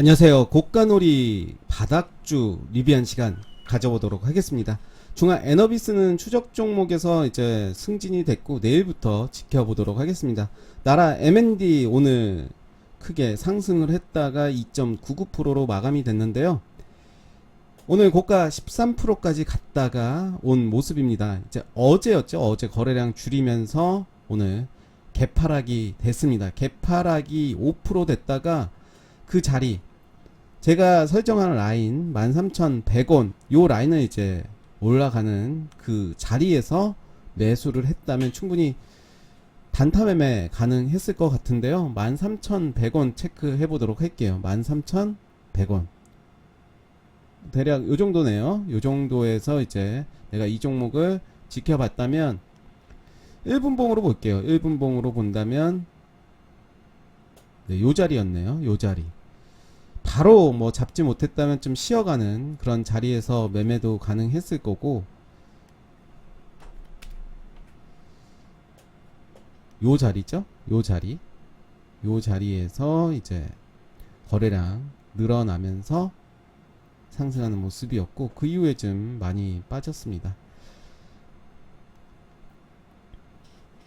안녕하세요. 고가놀이 바닥주 리뷰한 시간 가져보도록 하겠습니다. 중앙 에너비스는 추적 종목에서 이제 승진이 됐고 내일부터 지켜보도록 하겠습니다. 나라 M&D 오늘 크게 상승을 했다가 2.99%로 마감이 됐는데요. 오늘 고가 13%까지 갔다가 온 모습입니다. 이제 어제였죠. 어제 거래량 줄이면서 오늘 개파락이 됐습니다. 개파락이 5% 됐다가 그 자리 제가 설정한 라인 13,100원 요 라인을 이제 올라가는 그 자리에서 매수를 했다면 충분히 단타 매매 가능했을 것 같은데요. 13,100원 체크해 보도록 할게요. 13,100원 대략 요 정도네요. 요 정도에서 이제 내가 이 종목을 지켜봤다면 1분봉으로 볼게요. 1분봉으로 본다면 네, 요 자리였네요. 요 자리 바로 뭐 잡지 못했다면 좀 쉬어가는 그런 자리에서 매매도 가능했을 거고, 요 자리죠? 요 자리에서 이제 거래량 늘어나면서 상승하는 모습이었고, 그 이후에 좀 많이 빠졌습니다.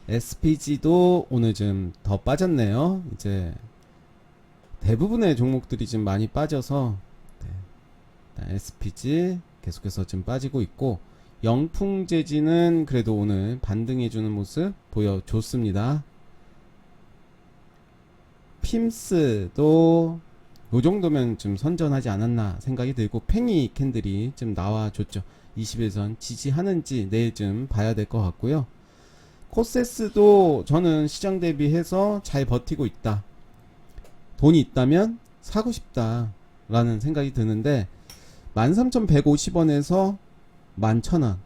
SPG도 오늘 좀 더 빠졌네요. 이제 대부분의 종목들이 좀 많이 빠져서 SPG 계속해서 좀 빠지고 있고, 영풍재지는 그래도 오늘 반등해주는 모습 보여줬습니다. 핌스도 요 정도면 좀 선전하지 않았나 생각이 들고, 팽이 캔들이 좀 나와줬죠. 21선 지지하는지 내일 좀 봐야 될 것 같고요. 코세스도 저는 시장 대비해서 잘 버티고 있다. 돈이 있다면 사고 싶다 라는 생각이 드는데 13,150원에서 11,000원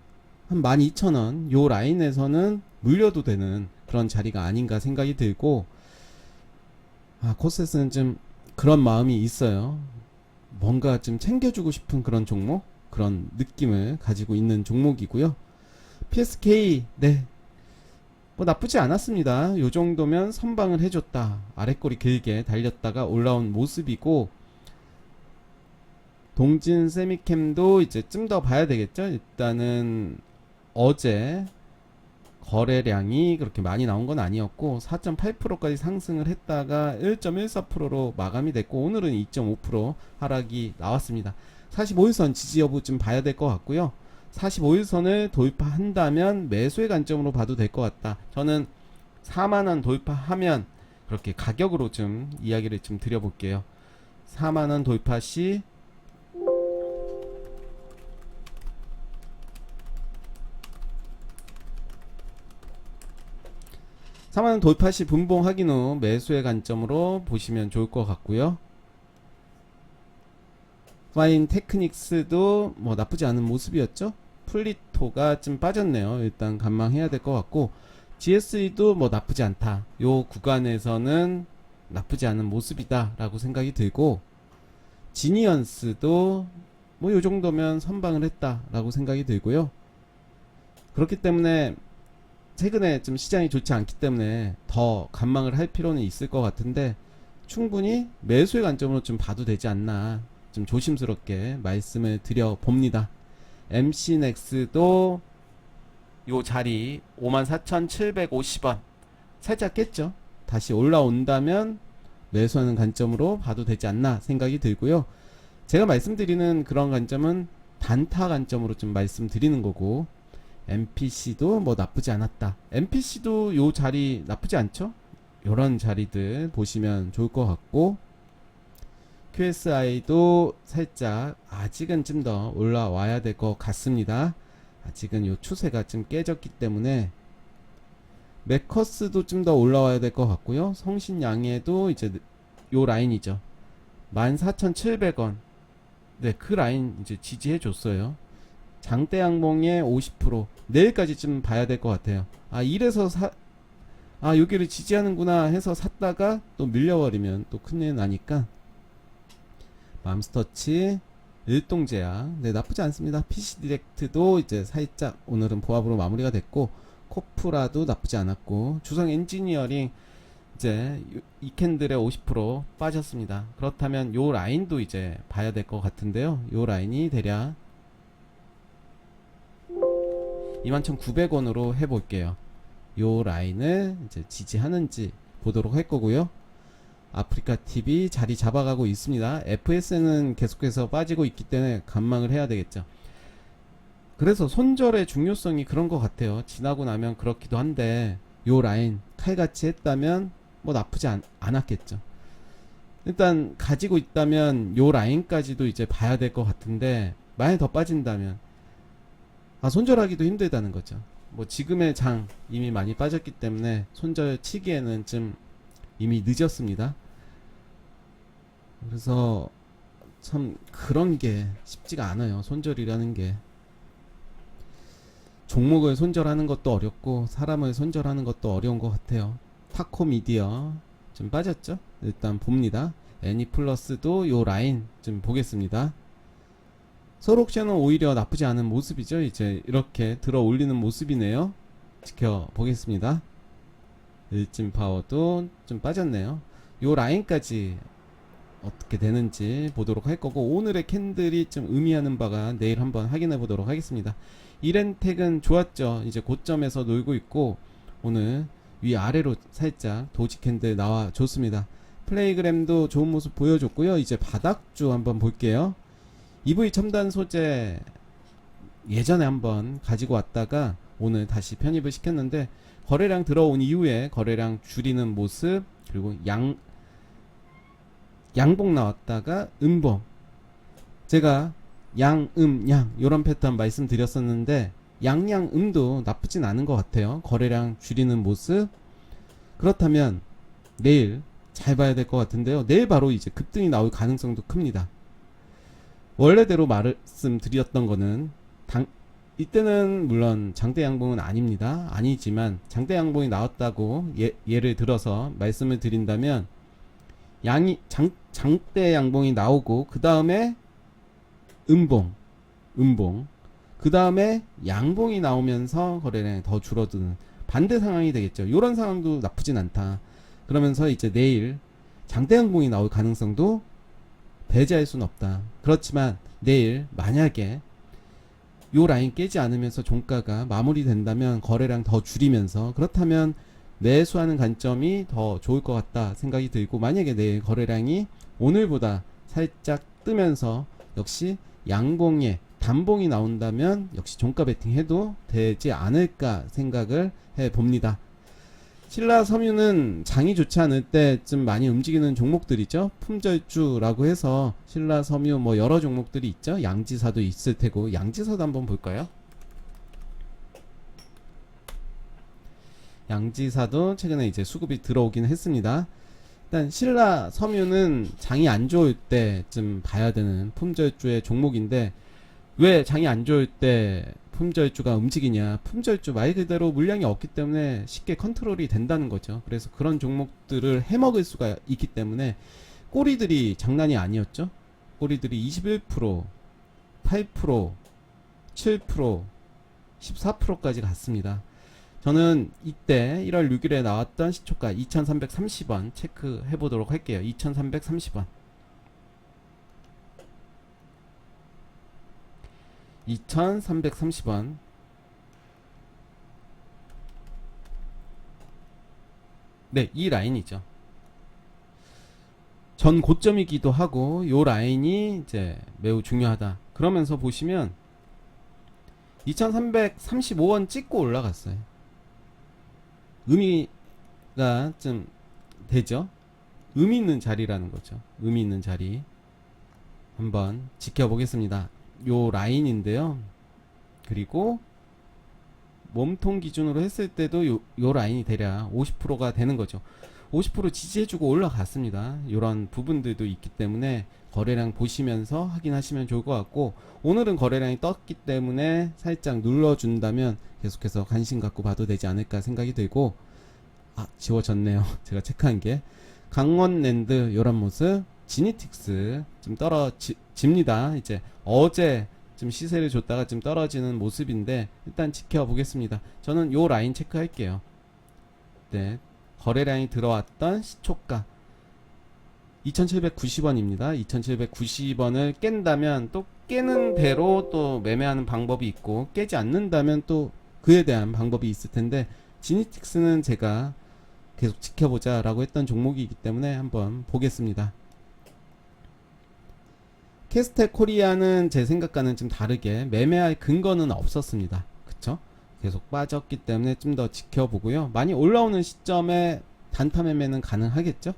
한 12,000원 요 라인에서는 물려도 되는 그런 자리가 아닌가 생각이 들고, 코세스는 좀 그런 마음이 있어요. 뭔가 좀 챙겨주고 싶은 그런 종목, 그런 느낌을 가지고 있는 종목이고요. PSK 뭐 나쁘지 않았습니다. 요 정도면 선방을 해줬다. 아랫꼬리 길게 달렸다가 올라온 모습이고, 동진 세미캠도 이제 좀 더 봐야 되겠죠. 일단은 어제 거래량이 그렇게 많이 나온 건 아니었고 4.8%까지 상승을 했다가 1.14%로 마감이 됐고, 오늘은 2.5% 하락이 나왔습니다. 45일선 지지 여부 좀 봐야 될 것 같고요. 45일선을 돌파한다면 매수의 관점으로 봐도 될 것 같다. 저는 4만원 돌파하면 그렇게 가격으로 좀 이야기를 좀 드려볼게요. 4만원 돌파 시 4만원 돌파 시 분봉 확인 후 매수의 관점으로 보시면 좋을 것 같고요. 파인 테크닉스도 뭐 나쁘지 않은 모습이었죠. 플리토가 좀 빠졌네요. 일단 관망해야 될 것 같고, GSE도 뭐 나쁘지 않다. 요 구간에서는 나쁘지 않은 모습이다 라고 생각이 들고, 지니언스도 뭐 요 정도면 선방을 했다 라고 생각이 들고요. 그렇기 때문에 최근에 좀 시장이 좋지 않기 때문에 더 관망을 할 필요는 있을 것 같은데, 충분히 매수의 관점으로 좀 봐도 되지 않나 좀 조심스럽게 말씀을 드려 봅니다. MC넥스도 요 자리 54,750원 살짝 깼죠. 다시 올라온다면 매수하는 관점으로 봐도 되지 않나 생각이 들고요. 제가 말씀드리는 그런 관점은 단타 관점으로 좀 말씀드리는 거고, MPC도 뭐 나쁘지 않았다. MPC도 요 자리 나쁘지 않죠. 요런 자리들 보시면 좋을 것 같고, QSI도 살짝 아직은 좀 더 올라와야 될 것 같습니다. 아직은 요 추세가 좀 깨졌기 때문에. 메커스도 좀 더 올라와야 될 것 같고요. 성신양해도 이제 요 라인이죠. 14,700원. 네, 그 라인 이제 지지해 줬어요. 장대양봉의 50% 내일까지 좀 봐야 될 것 같아요. 이래서 여기를 지지하는구나 해서 샀다가 또 밀려버리면 또 큰일 나니까. 맘스터치, 일동제약 나쁘지 않습니다. PC디렉트도 이제 살짝 오늘은 보합으로 마무리가 됐고, 코프라도 나쁘지 않았고, 주성 엔지니어링 이제 이 캔들의 50% 빠졌습니다. 그렇다면 요 라인도 이제 봐야 될 것 같은데요. 요 라인이 대략 21,900원으로 해볼게요. 요 라인을 이제 지지하는지 보도록 할 거고요. 아프리카 TV 자리 잡아가고 있습니다. FS는 계속해서 빠지고 있기 때문에 관망을 해야 되겠죠. 그래서 손절의 중요성이 그런 것 같아요. 지나고 나면 그렇기도 한데 요 라인 칼같이 했다면 뭐 나쁘지 않았겠죠. 일단 가지고 있다면 요 라인까지도 이제 봐야 될 것 같은데 만약 더 빠진다면 손절하기도 힘들다는 거죠. 뭐 지금의 장 이미 많이 빠졌기 때문에 손절 치기에는 좀 이미 늦었습니다. 그래서 참 그런 게 쉽지가 않아요. 손절이라는 게 종목을 손절하는 것도 어렵고 사람을 손절하는 것도 어려운 것 같아요. 타코 미디어 좀 빠졌죠? 일단 봅니다. 애니플러스도 요 라인 좀 보겠습니다. 솔옵션은 오히려 나쁘지 않은 모습이죠. 이제 이렇게 들어 올리는 모습이네요. 지켜보겠습니다. 일진파워도 좀 빠졌네요. 요 라인까지 어떻게 되는지 보도록 할 거고, 오늘의 캔들이 좀 의미하는 바가 내일 한번 확인해 보도록 하겠습니다. 이렌텍은 좋았죠. 이제 고점에서 놀고 있고 오늘 위아래로 살짝 도지 캔들 나와 줬습니다. 플레이그램도 좋은 모습 보여줬고요. 이제 바닥주 한번 볼게요. EV 첨단 소재 예전에 한번 가지고 왔다가 오늘 다시 편입을 시켰는데 거래량 들어온 이후에 거래량 줄이는 모습, 그리고 양봉 나왔다가 음봉, 제가 양 요런 패턴 말씀드렸었는데 양양음도 나쁘진 않은 것 같아요. 거래량 줄이는 모습. 그렇다면 내일 잘 봐야 될 것 같은데요. 내일 바로 이제 급등이 나올 가능성도 큽니다. 원래대로 말씀드렸던 거는 이때는 물론 장대 양봉은 아닙니다. 아니지만 장대 양봉이 나왔다고 예를 들어서 말씀을 드린다면 장대 양봉이 나오고 그 다음에 음봉 그 다음에 양봉이 나오면서 거래량이 더 줄어드는 반대 상황이 되겠죠. 이런 상황도 나쁘진 않다. 그러면서 이제 내일 장대 양봉이 나올 가능성도 배제할 수는 없다. 그렇지만 내일 만약에 요 라인 깨지 않으면서 종가가 마무리된다면 거래량 더 줄이면서, 그렇다면 매수하는 관점이 더 좋을 것 같다 생각이 들고, 만약에 내일 거래량이 오늘보다 살짝 뜨면서 역시 양봉에 단봉이 나온다면 역시 종가 베팅 해도 되지 않을까 생각을 해 봅니다. 신라 섬유는 장이 좋지 않을 때쯤 많이 움직이는 종목들이죠. 품절주라고 해서 신라 섬유 뭐 여러 종목들이 있죠. 양지사도 있을 테고, 양지사도 한번 볼까요? 양지사도 최근에 이제 수급이 들어오긴 했습니다. 일단 신라 섬유는 장이 안 좋을 때쯤 봐야 되는 품절주의 종목인데, 왜 장이 안 좋을 때 품절주가 움직이냐? 품절주 말 그대로 물량이 없기 때문에 쉽게 컨트롤이 된다는 거죠. 그래서 그런 종목들을 해먹을 수가 있기 때문에 꼬리들이 장난이 아니었죠. 꼬리들이 21%, 8%, 7%, 14%까지 갔습니다. 저는 이때 1월 6일에 나왔던 시초가 2330원 체크해 보도록 할게요. 2330원. 2330원. 네, 이 라인이죠. 전 고점이기도 하고 요 라인이 이제 매우 중요하다. 그러면서 보시면 2335원 찍고 올라갔어요. 의미가 좀 되죠. 의미 있는 자리라는 거죠. 의미 있는 자리 한번 지켜보겠습니다. 요 라인인데요. 그리고 몸통 기준으로 했을 때도 요 라인이 대략 50%가 되는 거죠. 50% 지지해주고 올라갔습니다. 이런 부분들도 있기 때문에 거래량 보시면서 확인하시면 좋을 것 같고, 오늘은 거래량이 떴기 때문에 살짝 눌러준다면 계속해서 관심 갖고 봐도 되지 않을까 생각이 들고, 지워졌네요. 제가 체크한 게. 강원랜드 이런 모습, 지니틱스 좀 떨어집니다. 이제 어제 좀 시세를 줬다가 좀 떨어지는 모습인데 일단 지켜보겠습니다. 저는 요 라인 체크할게요. 네, 거래량이 들어왔던 시초가 2790원입니다. 2790원을 깬다면 또 깨는 대로 또 매매하는 방법이 있고, 깨지 않는다면 또 그에 대한 방법이 있을 텐데, 지니틱스는 제가 계속 지켜보자 라고 했던 종목이기 때문에 한번 보겠습니다. 캐스텍 코리아는 제 생각과는 좀 다르게 매매할 근거는 없었습니다. 그쵸? 계속 빠졌기 때문에 좀 더 지켜보고요. 많이 올라오는 시점에 단타 매매는 가능하겠죠?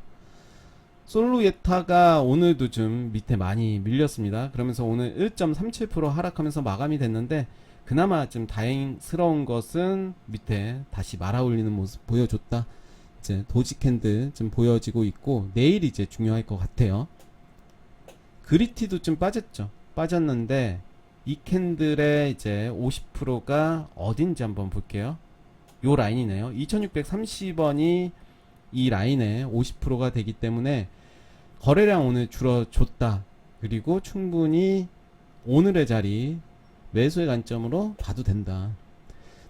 솔루에타가 오늘도 좀 밑에 많이 밀렸습니다. 그러면서 오늘 1.37% 하락하면서 마감이 됐는데, 그나마 좀 다행스러운 것은 밑에 다시 말아 올리는 모습 보여줬다. 이제 도지 캔들 좀 보여지고 있고, 내일 이제 중요할 것 같아요. 그리티도 좀 빠졌죠. 빠졌는데 이 캔들의 이제 50%가 어딘지 한번 볼게요. 요 라인이네요. 2630원이 이 라인에 50%가 되기 때문에 거래량 오늘 줄어줬다. 그리고 충분히 오늘의 자리 매수의 관점으로 봐도 된다.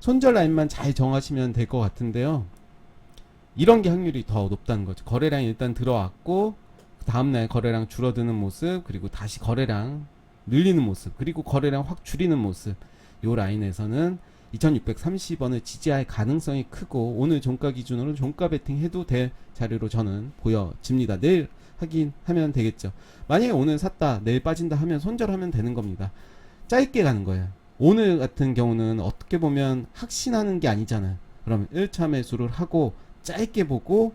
손절 라인만 잘 정하시면 될 것 같은데요. 이런 게 확률이 더 높다는 거죠. 거래량이 일단 들어왔고, 다음날 거래량 줄어드는 모습, 그리고 다시 거래량 늘리는 모습, 그리고 거래량 확 줄이는 모습, 요 라인에서는 2630원을 지지할 가능성이 크고, 오늘 종가 기준으로 종가 베팅 해도 될 자료로 저는 보여집니다. 내일 확인하면 되겠죠. 만약에 오늘 샀다 내일 빠진다 하면 손절하면 되는 겁니다. 짧게 가는 거예요. 오늘 같은 경우는 어떻게 보면 확신하는 게 아니잖아요. 그러면 1차 매수를 하고 짧게 보고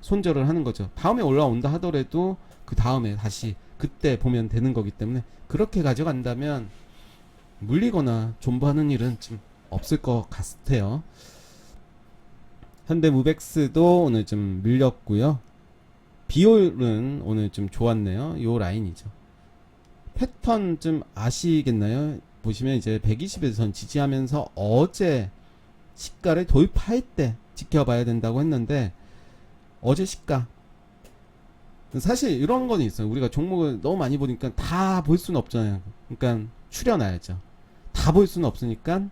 손절을 하는 거죠. 다음에 올라온다 하더라도 그 다음에 다시 그때 보면 되는 거기 때문에, 그렇게 가져간다면 물리거나 존버하는 일은 좀 없을 것 같아요. 현대무백스도 오늘 좀 밀렸고요. 비올은 오늘 좀 좋았네요. 요 라인이죠. 패턴 좀 아시겠나요? 보시면 이제 120에선 지지하면서 어제 시가를 돌파할 때 지켜봐야 된다고 했는데, 어제 시가 사실 이런 건 있어요. 우리가 종목을 너무 많이 보니까 다 볼 수는 없잖아요. 그러니까 추려놔야죠. 다 볼 수는 없으니까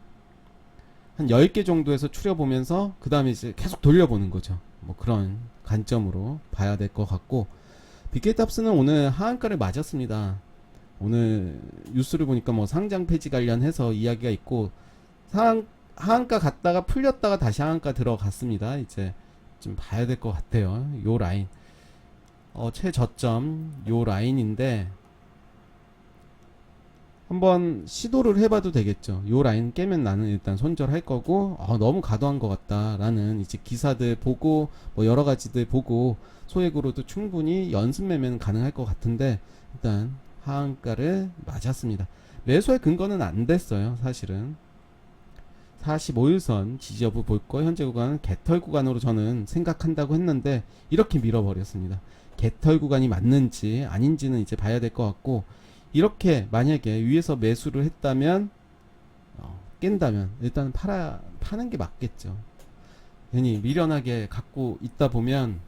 한 10개 정도에서 추려보면서 그 다음에 이제 계속 돌려보는 거죠. 뭐 그런 관점으로 봐야 될 것 같고, 빅게이탑스는 오늘 하한가를 맞았습니다. 오늘 뉴스를 보니까 뭐 상장 폐지 관련해서 이야기가 있고, 하한가 갔다가 풀렸다가 다시 하한가 들어갔습니다. 이제 좀 봐야 될 것 같아요. 요 라인 최저점 요 라인인데 한번 시도를 해봐도 되겠죠. 요 라인 깨면 나는 일단 손절할 거고, 너무 과도한 것 같다 라는 이제 기사들 보고 뭐 여러가지들 보고 소액으로도 충분히 연습 매매는 가능할 것 같은데, 일단 하한가를 맞았습니다. 매수의 근거는 안 됐어요. 사실은 45일선 지지 여부 볼 거, 현재 구간은 개털 구간으로 저는 생각한다고 했는데 이렇게 밀어버렸습니다. 개털 구간이 맞는지 아닌지는 이제 봐야 될 것 같고, 이렇게 만약에 위에서 매수를 했다면 깬다면 일단 파는 게 맞겠죠. 괜히 미련하게 갖고 있다 보면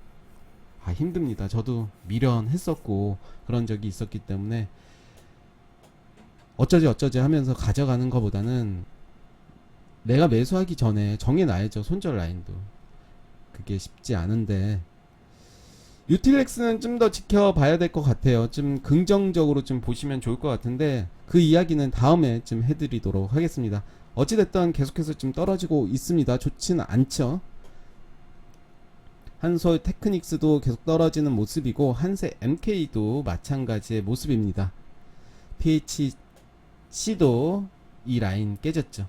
힘듭니다. 저도 미련했었고 그런 적이 있었기 때문에 어쩌지 하면서 가져가는 것보다는 내가 매수하기 전에 정해놔야죠. 손절 라인도. 그게 쉽지 않은데, 유틸렉스는 좀 더 지켜봐야 될 것 같아요. 좀 긍정적으로 좀 보시면 좋을 것 같은데, 그 이야기는 다음에 좀 해드리도록 하겠습니다. 어찌됐든 계속해서 좀 떨어지고 있습니다. 좋지는 않죠. 한솔 테크닉스도 계속 떨어지는 모습이고, 한세 MK도 마찬가지의 모습입니다. PHC도 이 라인 깨졌죠.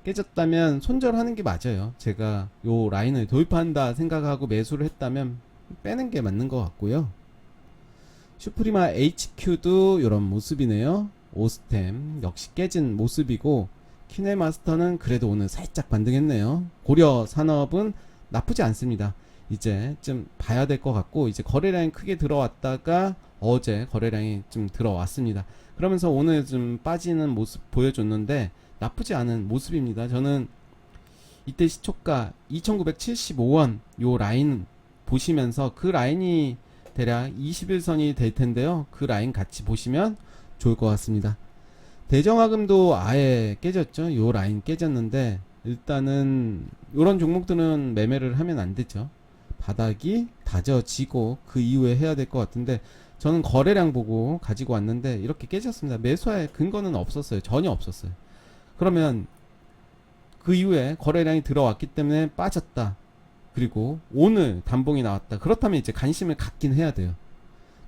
깨졌다면 손절하는 게 맞아요. 제가 요 라인을 돌파한다 생각하고 매수를 했다면 빼는 게 맞는 것 같고요. 슈프리마 HQ도 이런 모습이네요. 오스템 역시 깨진 모습이고, 키네마스터는 그래도 오늘 살짝 반등했네요. 고려 산업은 나쁘지 않습니다. 이제 좀 봐야 될 것 같고, 이제 거래량이 크게 들어왔다가 어제 거래량이 좀 들어왔습니다. 그러면서 오늘 좀 빠지는 모습 보여줬는데 나쁘지 않은 모습입니다. 저는 이때 시초가 2975원 요 라인 보시면서, 그 라인이 대략 21선이 될 텐데요. 그 라인 같이 보시면 좋을 것 같습니다. 대정화금도 아예 깨졌죠. 요 라인 깨졌는데 일단은 이런 종목들은 매매를 하면 안 되죠. 바닥이 다져지고 그 이후에 해야 될 것 같은데, 저는 거래량 보고 가지고 왔는데 이렇게 깨졌습니다. 매수할 근거는 없었어요. 전혀 없었어요. 그러면 그 이후에 거래량이 들어왔기 때문에 빠졌다. 그리고 오늘 단봉이 나왔다. 그렇다면 이제 관심을 갖긴 해야 돼요.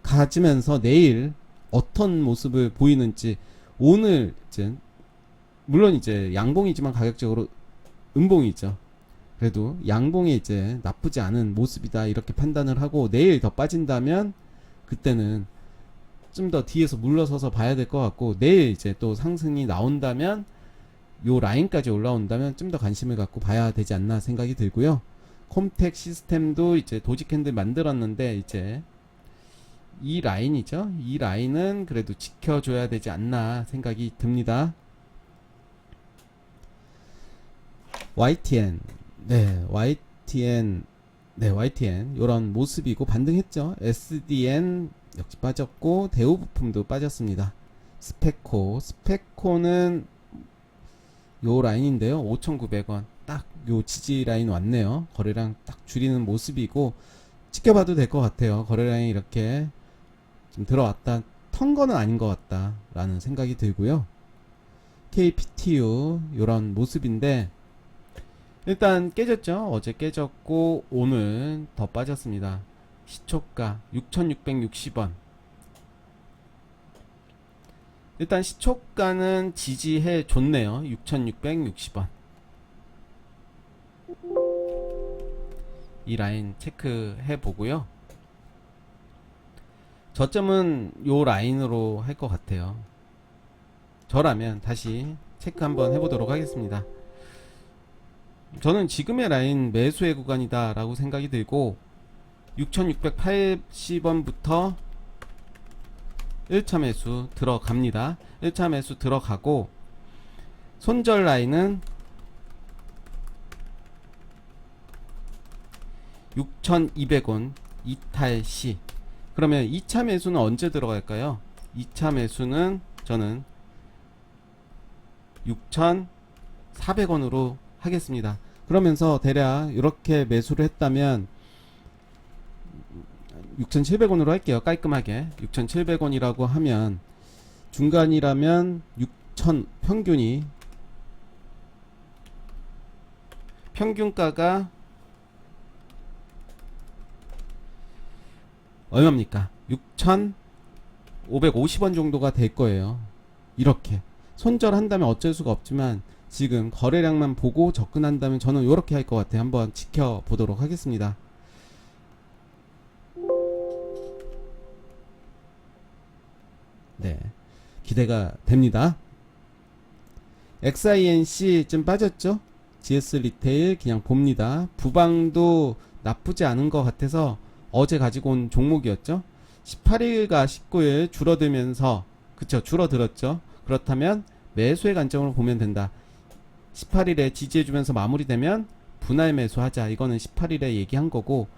가지면서 내일 어떤 모습을 보이는지, 오늘 이제 물론 이제 양봉이지만 가격적으로 음봉이죠. 그래도 양봉이 이제 나쁘지 않은 모습이다 이렇게 판단을 하고, 내일 더 빠진다면 그때는 좀 더 뒤에서 물러서서 봐야 될 것 같고, 내일 이제 또 상승이 나온다면, 요 라인까지 올라온다면 좀 더 관심을 갖고 봐야 되지 않나 생각이 들고요. 콤텍 시스템도 이제 도지 캔들 만들었는데, 이제 이 라인이죠. 이 라인은 그래도 지켜줘야 되지 않나 생각이 듭니다. YTN, YTN 요런 모습이고 반등했죠. SDN 역시 빠졌고, 대우부품도 빠졌습니다. 스페코는 요 라인인데요. 5,900원 딱 요 지지 라인 왔네요. 거래량 딱 줄이는 모습이고, 지켜봐도 될 것 같아요. 거래량이 이렇게 좀 들어왔다, 턴 거는 아닌 것 같다 라는 생각이 들고요. KPTU 요런 모습인데, 일단 깨졌죠. 어제 깨졌고 오늘 더 빠졌습니다. 시초가 6,660원. 일단 시초가는 지지해 줬네요. 6,660원. 이 라인 체크해 보고요. 저점은 요 라인으로 할 것 같아요. 저라면 다시 체크 한번 해보도록 하겠습니다. 저는 지금의 라인 매수의 구간이다 라고 생각이 들고, 6680원부터 1차 매수 들어갑니다. 1차 매수 들어가고, 손절 라인은 6200원 이탈시. 그러면 2차 매수는 언제 들어갈까요? 2차 매수는 저는 6400원으로 하겠습니다. 그러면서 대략 이렇게 매수를 했다면 6,700원으로 할게요. 깔끔하게 6,700원이라고 하면, 중간이라면 6,000 평균가가 얼마입니까? 6,550원 정도가 될 거예요. 이렇게 손절한다면 어쩔 수가 없지만, 지금 거래량만 보고 접근한다면 저는 이렇게 할 것 같아요. 한번 지켜보도록 하겠습니다. 네, 기대가 됩니다. XINC 좀 빠졌죠? GS 리테일 그냥 봅니다. 부방도 나쁘지 않은 것 같아서 어제 가지고 온 종목이었죠. 18일과 19일 줄어들면서, 그쵸, 줄어들었죠. 그렇다면 매수의 관점으로 보면 된다. 18일에 지지해주면서 마무리되면 분할 매수하자. 이거는 18일에 얘기한 거고,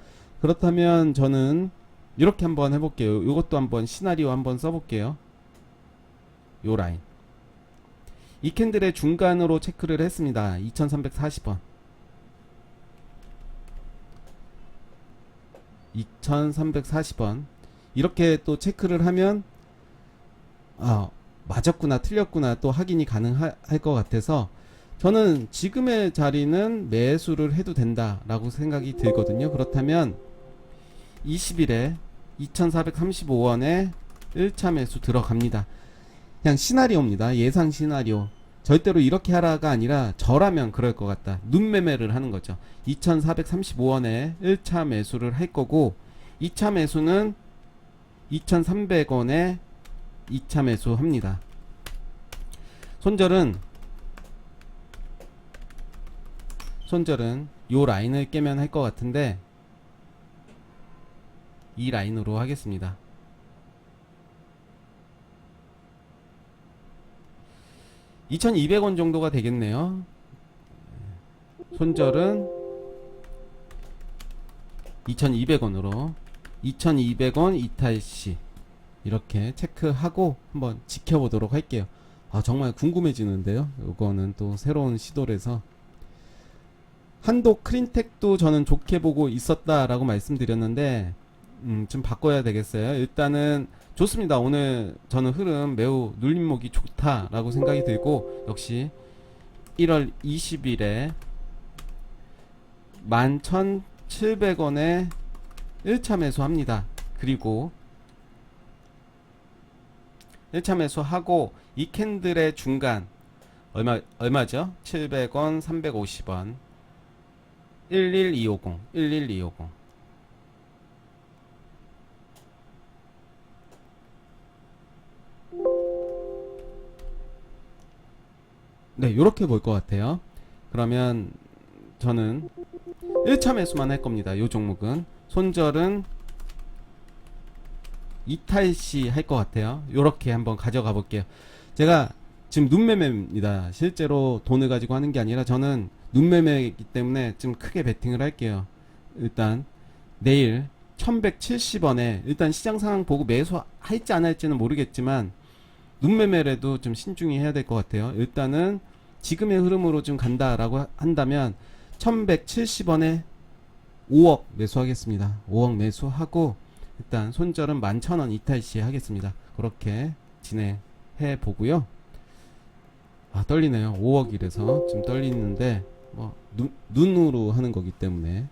그렇다면 저는 이렇게 한번 해볼게요. 이것도 한번 시나리오 한번 써볼게요. 요 라인, 이 캔들의 중간으로 체크를 했습니다. 2340원 2340원 이렇게 또 체크를 하면, 맞았구나 틀렸구나 또 확인이 가능할 것 같아서, 저는 지금의 자리는 매수를 해도 된다 라고 생각이 들거든요. 그렇다면 20일에 2435원에 1차 매수 들어갑니다. 그냥 시나리오입니다. 예상 시나리오. 절대로 이렇게 하라가 아니라, 저라면 그럴 것 같다. 눈매매를 하는 거죠. 2435원에 1차 매수를 할 거고, 2차 매수는 2300원에 2차 매수 합니다. 손절은 요 라인을 깨면 할 것 같은데, 이 라인으로 하겠습니다. $2200 정도가 되겠네요. 손절은 2200원으로 2200원 이탈시 이렇게 체크하고 한번 지켜보도록 할게요. 정말 궁금해지는데요. 이거는 또 새로운 시도라서 한도 크린텍도 저는 좋게 보고 있었다라고 말씀드렸는데 좀 바꿔야 되겠어요. 일단은 좋습니다. 오늘 저는 흐름 매우 눌림목이 좋다라고 생각이 들고, 역시 1월 20일에 11,700원에 1차 매수합니다. 그리고 1차 매수하고 이 캔들의 중간 얼마죠? 700원, 350원, 11250, 11250. 네, 요렇게 볼 것 같아요. 그러면 저는 1차 매수만 할 겁니다. 요 종목은. 손절은 이탈시 할 것 같아요. 요렇게 한번 가져가 볼게요. 제가 지금 눈매매입니다. 실제로 돈을 가지고 하는 게 아니라 저는 눈매매이기 때문에 좀 크게 베팅을 할게요. 일단 내일 1170원에 일단 시장 상황 보고 매수할지 안 할지는 모르겠지만 눈매매라도 좀 신중히 해야 될 것 같아요. 일단은 지금의 흐름으로 좀 간다라고 한다면 1170원에 5억 매수하겠습니다. 5억 매수하고 일단 손절은 11,000원 이탈시 하겠습니다. 그렇게 진행해 보고요. 아, 떨리네요. 5억이라서 좀 떨리는데 뭐 눈으로 하는 거기 때문에.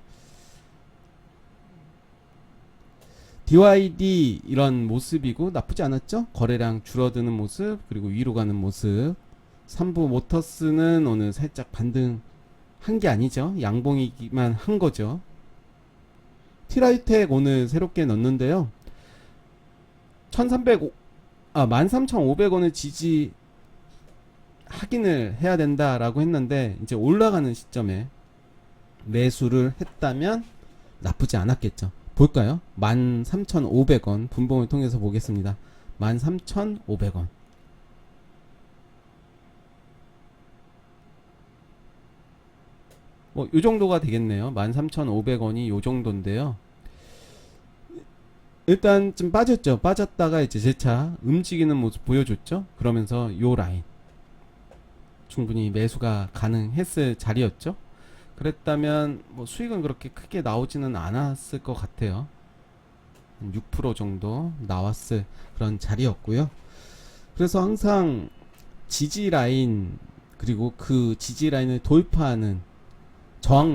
DYD 이런 모습이고 나쁘지 않았죠? 거래량 줄어드는 모습, 그리고 위로 가는 모습. 삼부 모터스는 오늘 살짝 반등한 게 아니죠. 양봉이기만 한 거죠. 티라이텍 오늘 새롭게 넣었는데요. 13,500원을 지지 확인을 해야 된다라고 했는데 이제 올라가는 시점에 매수를 했다면 나쁘지 않았겠죠. 볼까요? 13,500원 분봉을 통해서 보겠습니다. 13,500원. 뭐 요 정도가 되겠네요. 13,500원이 요 정도인데요. 일단 좀 빠졌죠. 빠졌다가 이제 재차 움직이는 모습 보여줬죠. 그러면서 요 라인 충분히 매수가 가능했을 자리였죠. 그랬다면 뭐 수익은 그렇게 크게 나오지는 않았을 것 같아요. 6% 정도 나왔을 그런 자리였고요. 그래서 항상 지지 라인, 그리고 그 지지 라인을 돌파하는 저항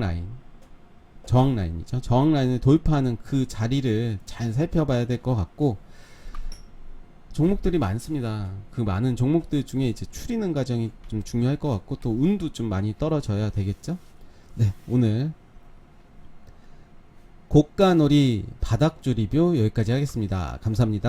라인이죠. 저항 라인을 돌파하는 그 자리를 잘 살펴봐야 될 것 같고, 종목들이 많습니다. 그 많은 종목들 중에 이제 추리는 과정이 좀 중요할 것 같고, 또 운도 좀 많이 떨어져야 되겠죠. 네, 오늘 고가놀이 바닥주 리뷰 여기까지 하겠습니다. 감사합니다.